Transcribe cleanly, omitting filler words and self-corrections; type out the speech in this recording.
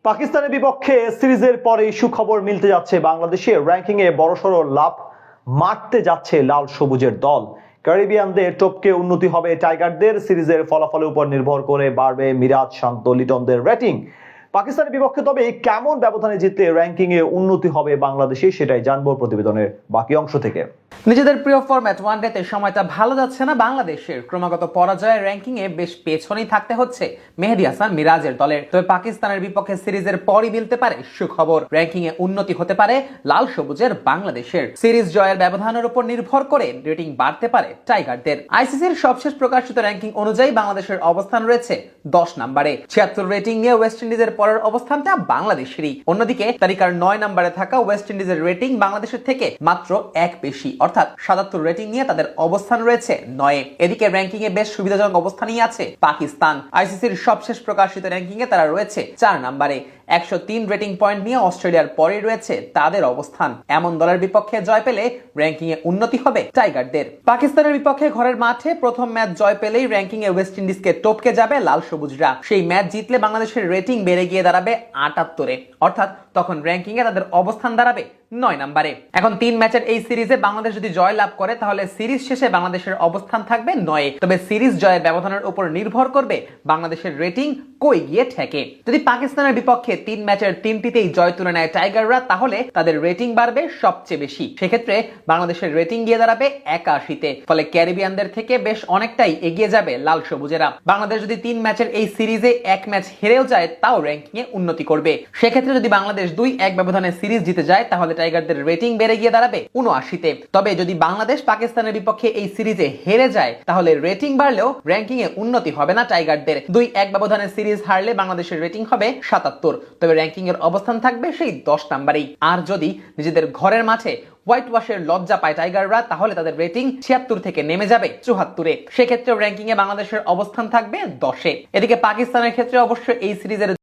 পাকিস্তানের বিপক্ষে সিরিজের পরে সুখবর মিলতে যাচ্ছে। বাংলাদেশের র্যাঙ্কিং এ বড়সড় লাভ মারতে যাচ্ছে লাল সবুজের দল। ক্যারিবিয়ানদের টপকে উন্নতি হবে টাইগারদের। সিরিজের ফলাফলের উপর নির্ভর করে বাড়বে মিরাজ, শান্ত, লিটনদের রেটিং। পাকিস্তানের বিপক্ষে তবে কেমন ব্যবধানে জিতলে র্যাঙ্কিং এ উন্নতি হবে বাংলাদেশে, সেটাই জানবো প্রতিবেদনের বাকি অংশ থেকে। নিজেদের প্রিয় ফরম্যাট ওয়ানডেতে সময়টা ভালো যাচ্ছে না বাংলাদেশের। ক্রমাগত পরাজয়ের র্যাঙ্কিং এ বেশ পেছনেই থাকতে হচ্ছে মেহেদী হাসান মিরাজের দলের। তবে পাকিস্তানের বিপক্ষে সিরিজের পরই মিলতে পারে সুখবর। র্যাঙ্কিং এ উন্নতি হতে পারে লাল সবুজের বাংলাদেশের। সিরিজ জয়ের ব্যবধানের উপর নির্ভর করে রেটিং বাড়তে পারে টাইগারদের। আইসিসির সবশেষ প্রকাশিত র্যাঙ্কিং অনুযায়ী বাংলাদেশের অবস্থান রয়েছে 10 নম্বরে। 76 রেটিং নিয়ে ওয়েস্ট ইন্ডিজের পরের অবস্থানটা বাংলাদেশেরই। অন্যদিকে তালিকার 9 নম্বরে থাকা ওয়েস্ট ইন্ডিজের রেটিং বাংলাদেশের থেকে মাত্র 1 বেশি, অর্থাৎ 77 রেটিং নিয়ে তাদের অবস্থান রয়েছে 9-এ। এদিকে র্যাঙ্কিং এ বেশ সুবিধাজনক অবস্থানেই আছে পাকিস্তান। আইসিসির সবশেষ প্রকাশিত র্যাঙ্কিং এ তারা রয়েছে 4 নম্বরে। 103 রেটিং পয়েন্ট নিয়ে অস্ট্রেলিয়ার পরে রয়েছে তাদের অবস্থান। এমন দলের বিপক্ষে জয় পেলে র্যাঙ্কিং এ উন্নতি হবে টাইগারদের। পাকিস্তানের বিপক্ষে ঘরের মাঠে প্রথম ম্যাচ জয় পেলেই র্যাঙ্কিং এ ওয়েস্ট ইন্ডিজকে টপকে যাবে লাল সবুজরা। সেই ম্যাচ জিতলে বাংলাদেশের রেটিং বেড়ে গিয়ে দাঁড়াবে 78-এ, অর্থাৎ তখন র্যাঙ্কিং এ তাদের অবস্থান দাঁড়াবে 9 নম্বরে। এখন 3 ম্যাচের এই সিরিজে বাংলাদেশ যদি জয় লাভ করে তাহলে সিরিজ শেষে বাংলাদেশের অবস্থান থাকবে 9-এ। তবে সিরিজ জয়ের ব্যবধানের উপর নির্ভর করবে বাংলাদেশের রেটিং কই গিয়ে ঠেকে। যদি পাকিস্তানের বিপক্ষে 3 ম্যাচের 3টিতেই জয় তুলে নেয় টাইগাররা, তাহলে তাদের রেটিং বাড়বে সবচেয়ে বেশি। সেক্ষেত্রে বাংলাদেশের রেটিং গিয়ে দাঁড়াবে 81-তে। ফলে ক্যারিবিয়ানদের থেকে বেশ অনেকটাই এগিয়ে যাবে লাল সবুজেরা। বাংলাদেশ যদি 3 ম্যাচের এই সিরিজে 1 ম্যাচ হেরেও যায় তাও র্যাঙ্কিং এ উন্নতি করবে। সেক্ষেত্রে যদি বাংলাদেশ 2-1 ব্যবধানে সিরিজ জিতে যায় তাহলে টাইগারদের রেটিং বেড়ে গিয়ে দাঁড়াবে 79-তে। তবে যদি বাংলাদেশ পাকিস্তানের বিপক্ষে এই সিরিজে হেরে যায় তাহলে রেটিং বাড়লেও র্যাঙ্কিং এ উন্নতি হবে না টাইগারদের। 2-1 ব্যবধানে সিরিজ হারলে বাংলাদেশের রেটিং হবে 77, তবে র্যাঙ্কিং এর অবস্থান থাকবে সেই 10 নম্বরেই। আর যদি নিজেদের ঘরের মাঠে হোয়াইট ওয়াশের লজ্জা পায় টাইগাররা, তাহলে তাদের রেটিং 76 থেকে নেমে যাবে 74-এ। সেক্ষেত্রে র্যাঙ্কিং এ বাংলাদেশের অবস্থান থাকবে 10-এ। এদিকে পাকিস্তানের ক্ষেত্রে অবশ্য এই সিরিজের